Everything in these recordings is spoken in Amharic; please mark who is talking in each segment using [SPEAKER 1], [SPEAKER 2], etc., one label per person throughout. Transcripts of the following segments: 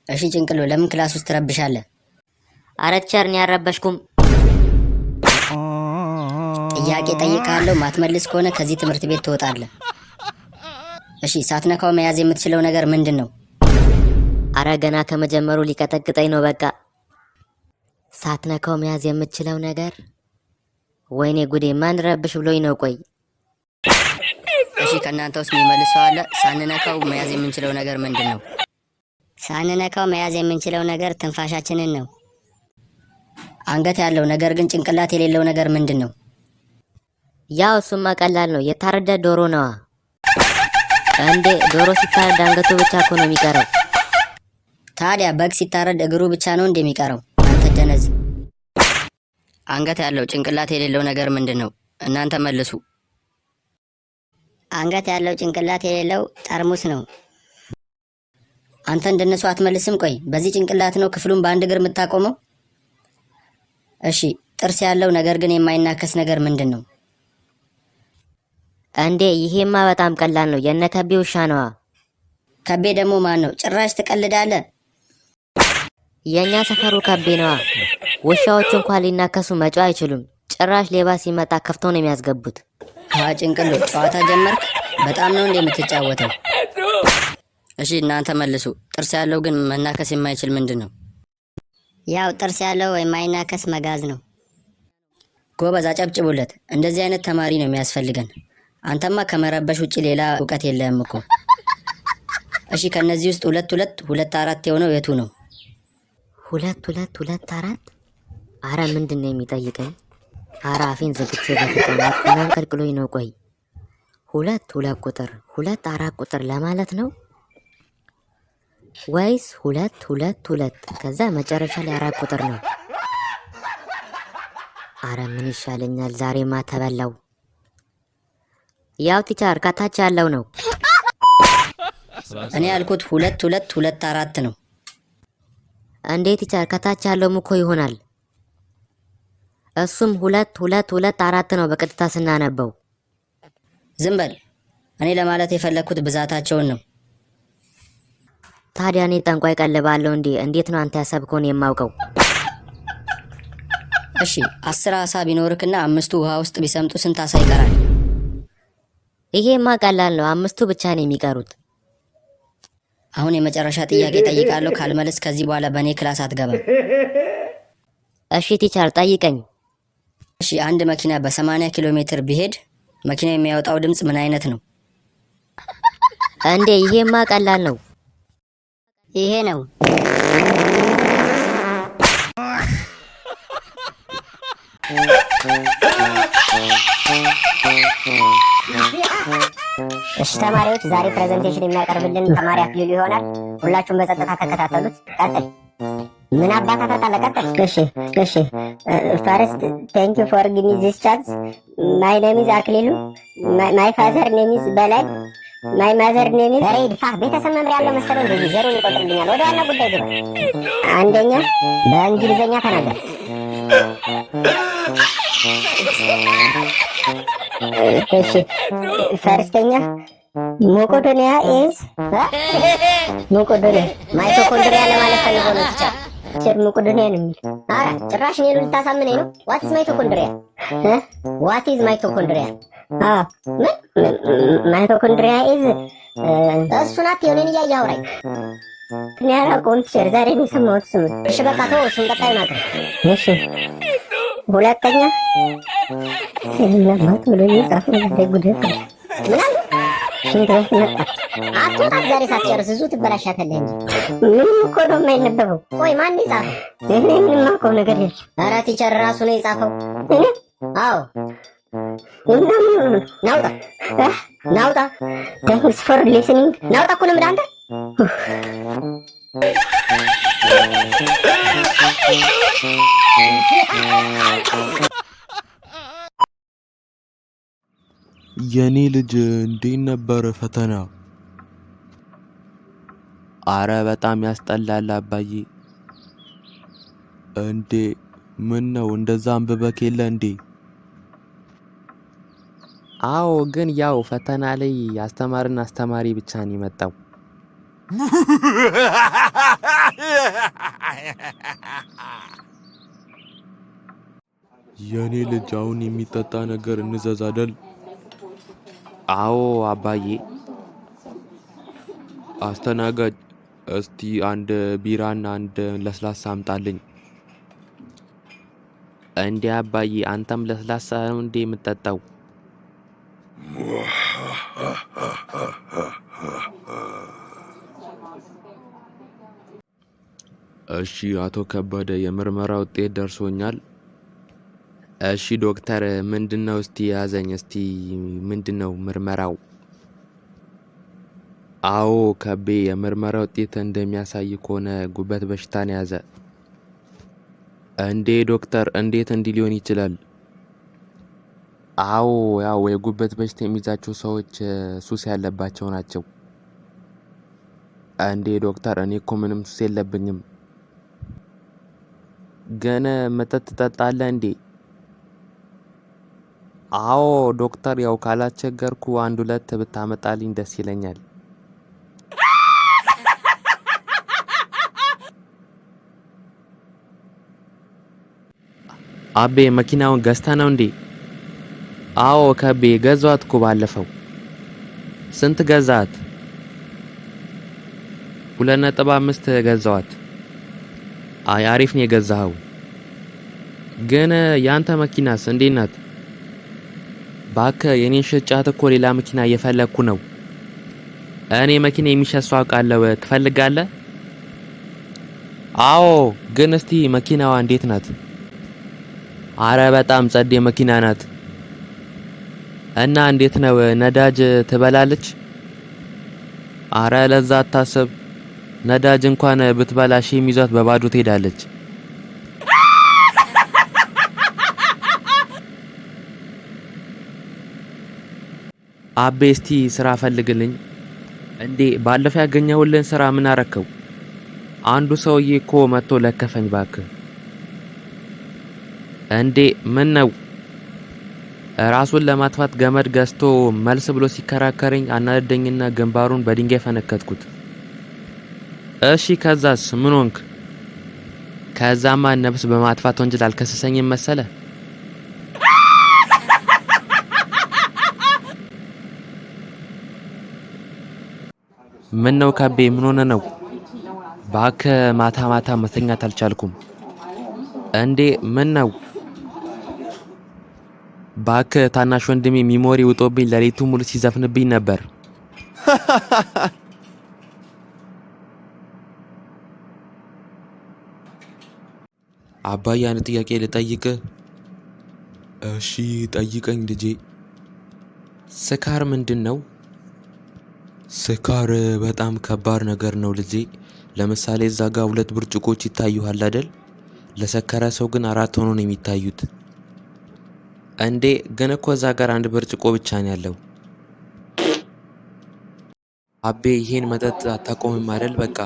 [SPEAKER 1] እሺ ጭንቅሎ ለምን ክላስ ውስጥ ትረብሻለህ?
[SPEAKER 2] አረ ቲቸር እኔ አልረበሽኩም።
[SPEAKER 1] ጥያቄ ጠይቃለሁ ማትመልስ ከሆነ ከዚህ ትምህርት ቤት ትወጣለህ። እሺ ሳትነካው መያዝ የምትችለው ነገር ምንድን ነው?
[SPEAKER 2] አረ ገና ከመጀመሩ ሊቀጠቅጠኝ ነው። በቃ ሳትነካው መያዝ የምትችለው ነገር? ወይኔ ጉዴ ማን ረብሽ ብሎኝ ነው? ቆይ
[SPEAKER 1] እሺ ከእናንተ ውስጥ የሚመልስ ሰው አለ? ሳንነካው መያዝ የምንችለው ነገር ምንድን ነው? ሳንነካው መያዝ የምንችለው ነገር ትንፋሻችንን ነው። አንገት ያለው ነገር ግን ጭንቅላት የሌለው ነገር ምንድን ነው?
[SPEAKER 2] ያው እሱማ ቀላል ነው። የታረደ ዶሮ ነዋ። እንዴ ዶሮ ሲታረድ አንገቱ ብቻ እኮ ነው የሚቀረው።
[SPEAKER 1] ታዲያ በግ ሲታረድ እግሩ ብቻ ነው እንደሚቀረው? አንተ ደነዝ። አንገት ያለው ጭንቅላት የሌለው ነገር ምንድን ነው? እናንተ መልሱ። አንገት ያለው ጭንቅላት የሌለው ጠርሙስ ነው። አንተ እንደነሱ አትመልስም። ቆይ በዚህ ጭንቅላት ነው ክፍሉን በአንድ እግር የምታቆመው? እሺ ጥርስ ያለው ነገር ግን የማይናከስ ነገር ምንድን ነው?
[SPEAKER 2] እንዴ ይሄማ በጣም ቀላል ነው። የነ ከቤ ውሻ ነዋ።
[SPEAKER 1] ከቤ ደግሞ ማን ነው? ጭራሽ ትቀልዳለህ።
[SPEAKER 2] የኛ ሰፈሩ ከቤ ነዋ። ውሻዎች እንኳን ሊናከሱ መጮህ አይችሉም። ጭራሽ ሌባ ሲመጣ ከፍተው ነው የሚያስገቡት።
[SPEAKER 1] ጭንቅሎ ጨዋታ ጀመርክ? በጣም ነው እንዴ የምትጫወተው? እሺ እናንተ መልሱ። ጥርስ ያለው ግን መናከስ የማይችል ምንድን ነው? ያው ጥርስ ያለው የማይናከስ መጋዝ ነው። ጎበዝ አጨብጭቡለት። እንደዚህ አይነት ተማሪ ነው የሚያስፈልገን። አንተማ ከመረበሽ ውጭ ሌላ እውቀት የለህም እኮ። እሺ ከነዚህ ውስጥ 2 2 2 4 የሆነው የቱ ነው?
[SPEAKER 2] 2 2 2 4? አረ ምንድን ነው የሚጠይቀኝ? አረ አፌን ዘግቼ በተቀመጥኩ አንቀልቅሎኝ ነው። ቆይ 2 2 ቁጥር 2 4 ቁጥር ለማለት ነው ወይስ 2 2 2 ከዛ መጨረሻ ላይ 4 ቁጥር ነው? አረ ምን ይሻለኛል? ዛሬማ ተበላው። ያው ቲቸር ከታች ያለው ነው።
[SPEAKER 1] እኔ ያልኩት 2 2 2 4 ነው።
[SPEAKER 2] እንዴት ቲቸር ከታች ያለውም እኮ ይሆናል። እሱም 2 2 2 4 ነው በቀጥታ ስናነበው።
[SPEAKER 1] ዝም በል። እኔ ለማለት የፈለኩት ብዛታቸውን ነው።
[SPEAKER 2] ታዲያ እኔ ጠንቋይ ቀልባለሁ እንዴ? እንዴት ነው አንተ ያሰብከውን የማውቀው?
[SPEAKER 1] እሺ 10 አሳ ቢኖርክና 5ቱ ውሃ ውስጥ ቢሰምጡ ስንት አሳ ይቀራል?
[SPEAKER 2] ይሄማ ቀላል ነው። 5ቱ ብቻ ነው የሚቀሩት።
[SPEAKER 1] አሁን የመጨረሻ ጥያቄ ጠይቃለሁ። ካልመለስ ከዚህ በኋላ በእኔ ክላስ አትገባም።
[SPEAKER 2] እሺ ቲቸር ጠይቀኝ።
[SPEAKER 1] እሺ አንድ መኪና በ80 ኪሎ ሜትር ቢሄድ መኪና የሚያወጣው ድምፅ ምን አይነት ነው?
[SPEAKER 2] እንዴ ይሄማ ቀላል ነው።
[SPEAKER 1] ይሄ ነው።
[SPEAKER 3] እሺ ተማሪዎች ዛሬ ፕሬዘንቴሽን የሚያቀርብልን ተማሪ አክሊሉ ይሆናል። ሁላችሁም በጸጥታ ተከታተሉት። ቀጥል። ምን አባታ ተጣለ? ቀጥል። እሺ ፈርስት ቴንክ ዩ ፎር ጊቪንግ ዚስ ቻንስ ማይ ኔም ኢዝ አክሊሉ ማይ ፋዘር ኔም ኢዝ በላይ ማይ ማዘር ኔም ኢዝ ሬድ ፋ ቤተሰብ መምሪያ ያለው መሰለው እንደዚህ ዘሩን ይቆጥርልኛል። ወደ ዋና ጉዳይ ግባ። አንደኛ በእንግሊዘኛ ተናገር። እሺ ፈርስተኛ ሞኮዶኒያ ኢዝ ሞኮዶኒያ ማይቶኮንድሪያ ለማለት ፈልጎ ነው። ቲቸር ሞኮዶኒያ ነው የሚል። ኧረ ጭራሽ እኔን ልታሳምነኝ ነው። ዋት ኢዝ ማይቶኮንድሪያ? ዋት ኢዝ ማይቶኮንድሪያ? ማይቶኮንድሪያ ኢዝ እሱ ናት። የሆነን እያየህ አውራኝ። እኔ አላውቀውም ቲቸር፣ ዛሬ ነው የሰማሁት ስሙን። እሺ በቃ ተወው፣ እሱን ቀጣይ ናገር። እሺ ሁለተኛ ለማት ብሎ የጻፈው ዛሬ ጉዳይ ምናምን ሽንት ቤት መጣ። አትወጣም ዛሬ ሳትጨርስ እዚሁ ትበላሻታለህ እንጂ ምንም እኮ ነው የማይነበበው። ቆይ ማን የጻፈው? እኔ ምንም የማውቀው ነገር የለም። ኧረ ቲቸር ራሱ ነው የጻፈው። አዎ እና ናውጣ ናውጣ። ታንክስ ፎር ሊስኒንግ። ናውጣ እኮ ነው የምልህ አንተ።
[SPEAKER 4] የኔ ልጅ እንዴት ነበር ፈተና? አረ በጣም ያስጠላል አባዬ። እንዴ ምን ነው እንደዛ አንብበክ የለ እንዴ? አዎ ግን ያው ፈተና ላይ አስተማሪ ብቻ ነው የመጣው። የኔ ልጅ አሁን የሚጠጣ ነገር እንዘዝ አይደል?
[SPEAKER 5] አዎ አባዬ።
[SPEAKER 4] አስተናጋጅ እስቲ አንድ ቢራና አንድ ለስላሳ አምጣልኝ።
[SPEAKER 5] እንዴ አባዬ አንተም ለስላሳ ነው እንዴ የምትጠጣው?
[SPEAKER 4] እሺ አቶ ከበደ የምርመራ ውጤት ደርሶኛል።
[SPEAKER 5] እሺ ዶክተር ምንድነው እስቲ ያዘኝ እስቲ ምንድነው ምርመራው?
[SPEAKER 4] አዎ ከቤ የምርመራ ውጤት እንደሚያሳይ ከሆነ ጉበት በሽታን ያዘ።
[SPEAKER 5] እንዴ ዶክተር እንዴት እንዲህ ሊሆን ይችላል?
[SPEAKER 4] አዎ ያው የጉበት በሽታ የሚይዛቸው ሰዎች ሱስ ያለባቸው ናቸው።
[SPEAKER 5] እንዴ ዶክተር እኔ እኮ ምንም ሱስ የለብኝም። ግን መጠጥ ትጠጣለህ እንዴ? አዎ ዶክተር ያው ካላስቸገርኩ አንድ ሁለት ብታመጣልኝ ደስ ይለኛል። አቤ መኪናውን ገዝተህ ነው እንዴ? አዎ ከቤ ገዛኋት እኮ ባለፈው። ስንት ገዛት? 2.5 ገዛኋት። አይ አሪፍ ነው የገዛኸው። ግን ያንተ መኪናስ እንዴት ናት? እባክህ የኔን ሸጫት እኮ ሌላ መኪና እየፈለግኩ ነው። እኔ መኪና የሚሸጥ ሰው አውቃለሁ፣ ትፈልጋለህ? አዎ ግን እስቲ መኪናዋ እንዴት ናት? አረ በጣም ጸዴ መኪና ናት። እና እንዴት ነው ነዳጅ ትበላለች? አረ ለዛ አታስብ፣ ነዳጅ እንኳን ብትበላ ሺህም ይዟት በባዶ ትሄዳለች። አቤ እስቲ ስራ ፈልግልኝ። እንዴ ባለፈው ያገኘሁልን ስራ ምን አረከው? አንዱ ሰውዬ እኮ መጥቶ ለከፈኝ ባክህ። እንዴ ምን ነው? ራሱን ለማጥፋት ገመድ ገዝቶ መልስ ብሎ ሲከራከረኝ አናደደኝና ግንባሩን በድንጋይ ፈነከትኩት። እሺ ከዛስ ምን ሆንክ? ከዛማ ነፍስ በማጥፋት ወንጀል አልከሰሰኝም መሰለ። ምን ነው ካቤ ምን ሆነ ነው? ባክህ ማታ ማታ መተኛት አልቻልኩም። እንዴ ምን ነው? ባክህ ታናሽ ወንድሜ ሚሞሪ ውጦብኝ ለሌቱን ሙሉ ሲዘፍንብኝ ነበር።
[SPEAKER 4] አባዬ አንድ ጥያቄ ልጠይቅህ?
[SPEAKER 5] እሺ ጠይቀኝ ልጄ። ስካር ምንድን ነው?
[SPEAKER 4] ስካር በጣም ከባድ ነገር ነው ልጄ። ለምሳሌ እዛ ጋር 2 ብርጭቆች ይታዩሃል አይደል? ለሰከረ ሰው ግን 4 ሆኖ ነው የሚታዩት።
[SPEAKER 5] እንዴ ግን እኮ እዛ ጋር 1 ብርጭቆ ብቻ ነው ያለው።
[SPEAKER 4] አቤ ይሄን መጠጥ አታቆምም አይደል? በቃ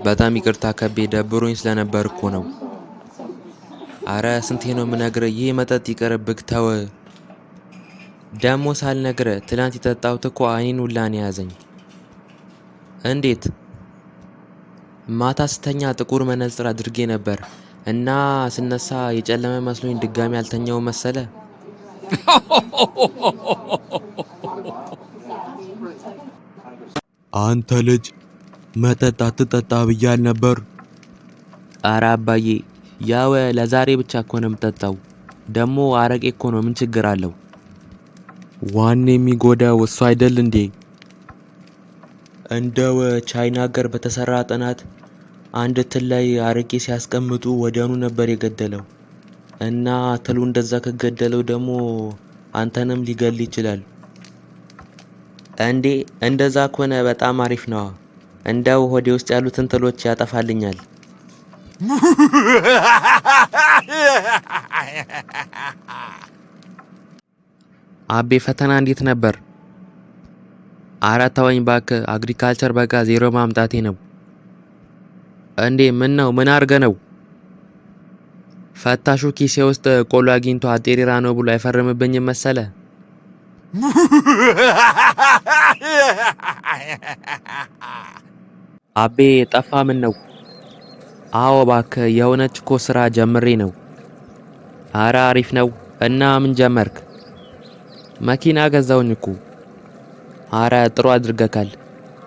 [SPEAKER 4] በጣም ይቅርታ ከቤ ደብሮኝ ስለነበር እኮ ነው።
[SPEAKER 5] አረ ስንቴ ነው የምነግርህ ይሄ መጠጥ ይቅርብህ ተው። ደሞ ሳልነግርህ ትናንት የጠጣሁት እኮ አይኔን ሁላ ነው ያዘኝ። እንዴት? ማታ ስተኛ ጥቁር መነጽር አድርጌ ነበር እና ስነሳ የጨለመ መስሎኝ ድጋሚ አልተኛው መሰለ።
[SPEAKER 4] አንተ ልጅ መጠጥ አትጠጣ ብያል ነበር።
[SPEAKER 5] አረ አባዬ ያው ለዛሬ ብቻ እኮ ነው የምጠጣው። ደሞ አረቄ እኮ ነው ምን ችግር አለው?
[SPEAKER 4] ዋን የሚጎዳው እሱ አይደል እንዴ?
[SPEAKER 5] እንደው ቻይና ሀገር በተሰራ ጥናት አንድ ትል ላይ አረቄ ሲያስቀምጡ ወዲያኑ ነበር የገደለው። እና ትሉ እንደዛ ከገደለው ደግሞ አንተንም ሊገል ይችላል። እንዴ እንደዛ ከሆነ በጣም አሪፍ ነው። እንደው ሆዴ ውስጥ ያሉትን ትሎች ያጠፋልኛል። አቤ ፈተና እንዴት ነበር? አረ ተወኝ ባክህ፣ አግሪካልቸር በቃ 0 ማምጣቴ ነው። እንዴ ምን ነው? ምን አርገ ነው? ፈታሹ ኪሴ ውስጥ ቆሎ አግኝቶ አጤሪራ ነው ብሎ አይፈርምብኝም መሰለ። አቤ ጠፋ ምን ነው? አዎ እባክህ የሆነች እኮ ስራ ጀምሬ ነው። አረ አሪፍ ነው። እና ምን ጀመርክ? መኪና ገዛውኝ እኮ። አረ ጥሩ አድርገካል።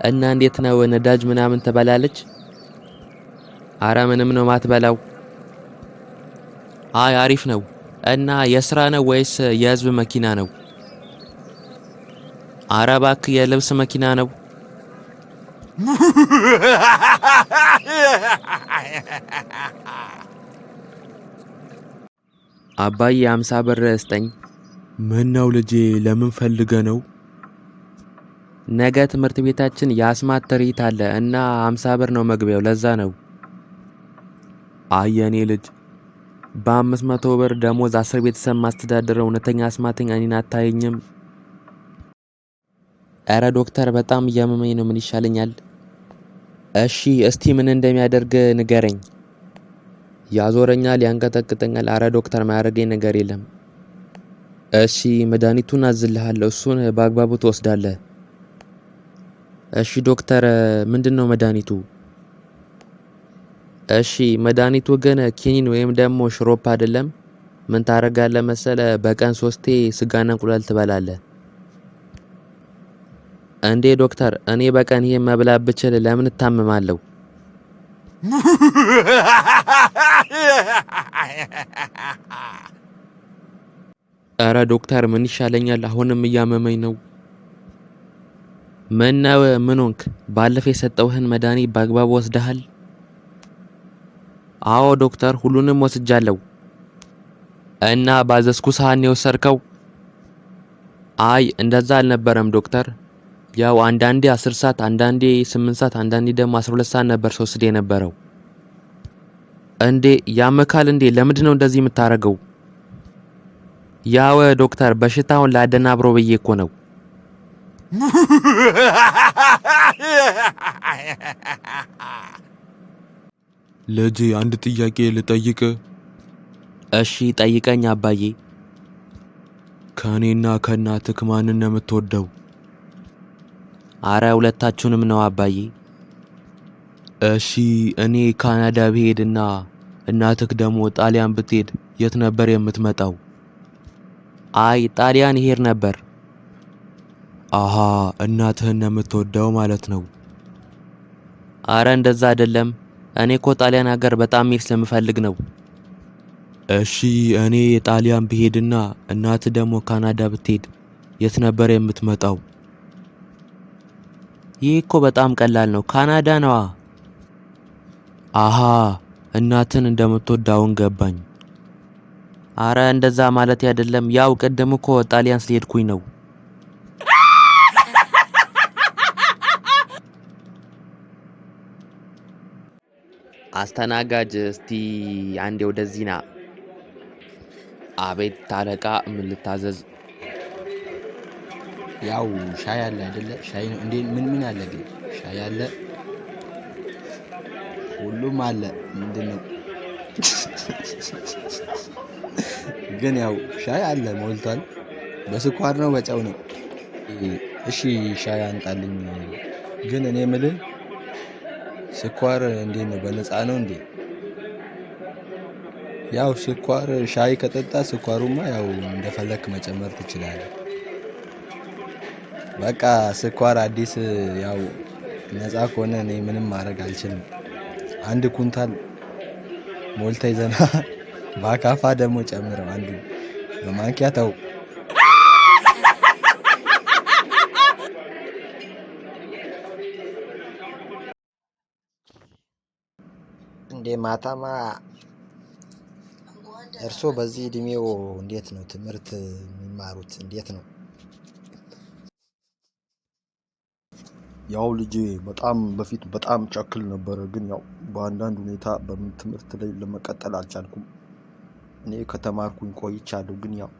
[SPEAKER 5] እና እንዴት ነው ነዳጅ ምናምን ትበላለች? አረ ምንም ነው ማትበላው። አይ አሪፍ ነው። እና የስራ ነው ወይስ የህዝብ መኪና ነው? አረ እባክህ የልብስ መኪና ነው። አባዬ 50 ብር ስጠኝ።
[SPEAKER 4] ምን ነው ልጄ ለምን ፈልገ ነው?
[SPEAKER 5] ነገ ትምህርት ቤታችን የአስማት ትርኢት አለ እና 50 ብር ነው መግቢያው፣ ለዛ ነው።
[SPEAKER 4] አይ የኔ ልጅ በ500 ብር ደሞዝ 10 ቤተሰብ ማስተዳደረው እውነተኛ አስማተኛ እኔን አታየኝም?
[SPEAKER 5] እረ ዶክተር በጣም እያመመኝ ነው፣ ምን ይሻለኛል? እሺ እስቲ ምን እንደሚያደርግ ንገረኝ። ያዞረኛል፣ ያንቀጠቅጠኛል። አረ ዶክተር ማያደርገኝ ነገር የለም። እሺ መድኃኒቱን አዝልሃለሁ፣ እሱን በአግባቡ ትወስዳለህ። እሺ ዶክተር ምንድነው መድኃኒቱ? እሺ መድኃኒቱ ግን ኪኒን ወይም ደግሞ ሽሮፕ አይደለም። ምን ታረጋለህ መሰለ፣ በቀን 3 ስጋና እንቁላል ትበላለህ። እንዴ ዶክተር እኔ በቀን ይሄን መብላት ብችል ለምን እታመማለሁ? ኧረ ዶክተር ምን ይሻለኛል? አሁንም እያመመኝ ነው። ምን ነው ምን ሆንክ? ባለፈው የሰጠውህን መድኃኒት በአግባቡ ወስደሃል? አዎ ዶክተር ሁሉንም ወስጃለሁ። እና ባዘዝኩ ሰዓት የወሰድከው? አይ እንደዛ አልነበረም ዶክተር። ያው አንዳንዴ 10 ሰዓት፣ አንዳንዴ 8 ሰዓት፣ አንዳንዴ ደግሞ 12 ሰዓት ነበር ስወስድ የነበረው። እንዴ ያመካል እንዴ? ለምንድን ነው እንደዚህ የምታረገው? ያው ዶክተር በሽታውን ላደናብሮ ብዬ እኮ ነው።
[SPEAKER 4] ልጄ አንድ ጥያቄ ልጠይቅ?
[SPEAKER 5] እሺ ጠይቀኝ አባዬ።
[SPEAKER 4] ከእኔና ከእናትህ ማንን ነው የምትወደው?
[SPEAKER 5] አረ ሁለታችሁንም ነው አባዬ።
[SPEAKER 4] እሺ እኔ ካናዳ ብሄድና እናትህ ደግሞ ጣሊያን ብትሄድ የት ነበር የምትመጣው?
[SPEAKER 5] አይ ጣሊያን ይሄድ ነበር።
[SPEAKER 4] አሃ እናትህን ነው የምትወደው ማለት ነው።
[SPEAKER 5] አረ እንደዛ አይደለም። እኔ እኮ ጣሊያን ሀገር በጣም መሄድ ስለምፈልግ ነው።
[SPEAKER 4] እሺ እኔ ጣሊያን ብሄድና እናትህ ደግሞ ካናዳ ብትሄድ የት ነበር የምትመጣው?
[SPEAKER 5] ይህ እኮ በጣም ቀላል ነው። ካናዳ ነዋ።
[SPEAKER 4] አሃ እናትን እንደምትወድ አሁን ገባኝ።
[SPEAKER 5] አረ እንደዛ ማለት አይደለም። ያው ቅድም እኮ ጣሊያን ስለሄድኩኝ ነው። አስተናጋጅ እስቲ አንዴ ወደዚህ ና። አቤት አለቃ፣ ምን ልታዘዝ?
[SPEAKER 6] ያው ሻይ አለ አይደለ? ሻይ ነው እንዴ? ምን አለ ግን? ሻይ አለ፣ ሁሉም አለ። ምንድነው ግን? ያው ሻይ አለ ሞልቷል። በስኳር ነው በጨው ነው? እሺ ሻይ አንጣልኝ። ግን እኔ የምልህ ስኳር እንዴት ነው? በነፃ ነው እንዴ? ያው ስኳር ሻይ ከጠጣ ስኳሩማ ያው እንደፈለክ መጨመር ትችላለህ። በቃ ስኳር አዲስ ያው ነፃ ከሆነ እኔ ምንም ማድረግ አልችልም። 1 ኩንታል ሞልተ ይዘና በአካፋ ደግሞ ጨምረው፣ አንዱ በማንኪያ ተው። እንዴ ማታማ እርሶ በዚህ እድሜው እንዴት ነው ትምህርት የሚማሩት? እንዴት ነው?
[SPEAKER 7] ያው ልጄ በጣም በፊት በጣም ጨክል ነበረ፣ ግን ያው በአንዳንድ ሁኔታ በምን ትምህርት ላይ ለመቀጠል አልቻልኩም። እኔ ከተማርኩኝ ቆይቻለሁ፣ ግን ያው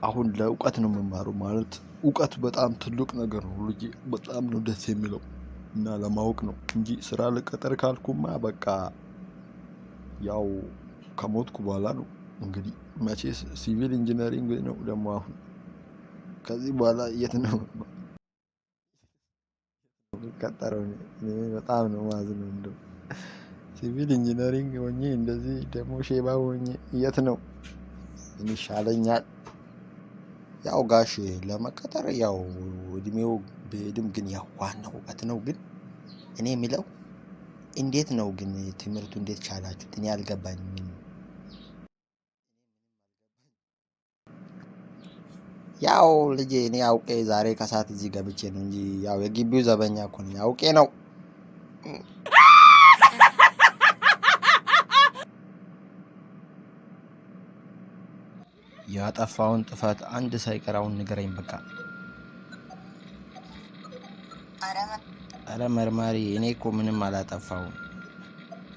[SPEAKER 7] አሁን ለእውቀት ነው የምማረው። ማለት እውቀት በጣም ትልቅ ነገር ነው ልጄ፣ በጣም ነው ደስ የሚለው እና ለማወቅ ነው እንጂ ስራ ልቀጠር ካልኩማ በቃ ያው ከሞትኩ በኋላ ነው። እንግዲህ መቼስ ሲቪል ኢንጂነሪንግ ነው ደግሞ አሁን ከዚህ በኋላ የት ነው ቀጠረው። እኔ በጣም ነው ማዝነው። እንደው ሲቪል ኢንጂነሪንግ ሆኜ እንደዚህ ደግሞ ሼባ ሆኜ የት ነው ምን ይሻለኛል? ያው ጋሽ ለመቀጠር ያው እድሜው ብሄድም ግን ያው ዋናው እውቀት ነው። ግን እኔ የሚለው እንዴት ነው ግን ትምህርቱ እንዴት ቻላችሁት? እኔ አልገባኝም። ያው ልጄ እኔ አውቄ ዛሬ ከሰዓት እዚህ ገብቼ ነው እንጂ ያው የግቢው ዘበኛ እኮ ነኝ። አውቄ ነው። ያጠፋውን ጥፋት አንድ ሳይቀራውን ንገረኝ በቃ። አረ መርማሪ፣ እኔ እኮ ምንም አላጠፋውም።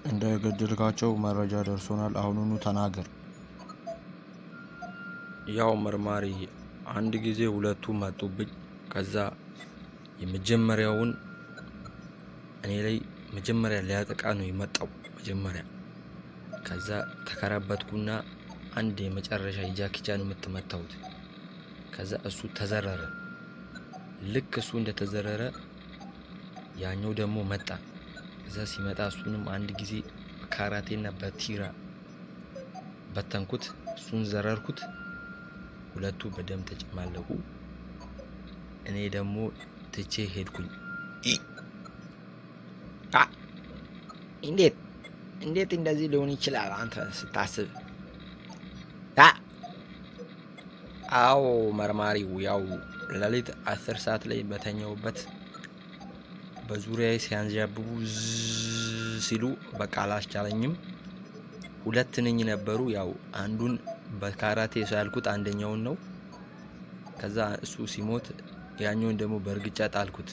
[SPEAKER 7] እንደገደልካቸው መረጃ ደርሶናል። አሁኑኑ ተናገር።
[SPEAKER 5] ያው መርማሪ፣ አንድ ጊዜ ሁለቱ መጡብኝ። ከዛ የመጀመሪያውን እኔ ላይ መጀመሪያ ሊያጠቃ ነው የመጣው መጀመሪያ። ከዛ ተከራበትኩና አንድ የመጨረሻ የጃኪቻን የምትመታውት። ከዛ እሱ ተዘረረ። ልክ እሱ እንደተዘረረ ያኛው ደግሞ መጣ። ከዛ ሲመጣ እሱንም አንድ ጊዜ በካራቴና በቲራ በተንኩት፣ እሱን ዘረርኩት። ሁለቱ በደም ተጨማለቁ። እኔ ደግሞ ትቼ ሄድኩኝ።
[SPEAKER 7] እንዴት እንደዚህ ሊሆን ይችላል አንተ ስታስብ? አዎ መርማሪው፣ ያው ሌሊት 10 ሰዓት ላይ በተኛውበት በዙሪያዬ ሲያንዣብቡ ሲሉ በቃ አላስቻለኝም። ሁለት ነኝ ነበሩ። ያው አንዱን በካራቴ ሳልኩት አንደኛውን ነው። ከዛ እሱ ሲሞት ያኛውን ደግሞ በእርግጫ ጣልኩት።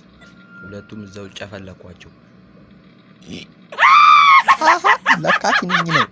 [SPEAKER 7] ሁለቱም እዛው ጨፈለኳቸው። ለካ ትንኝ ነው።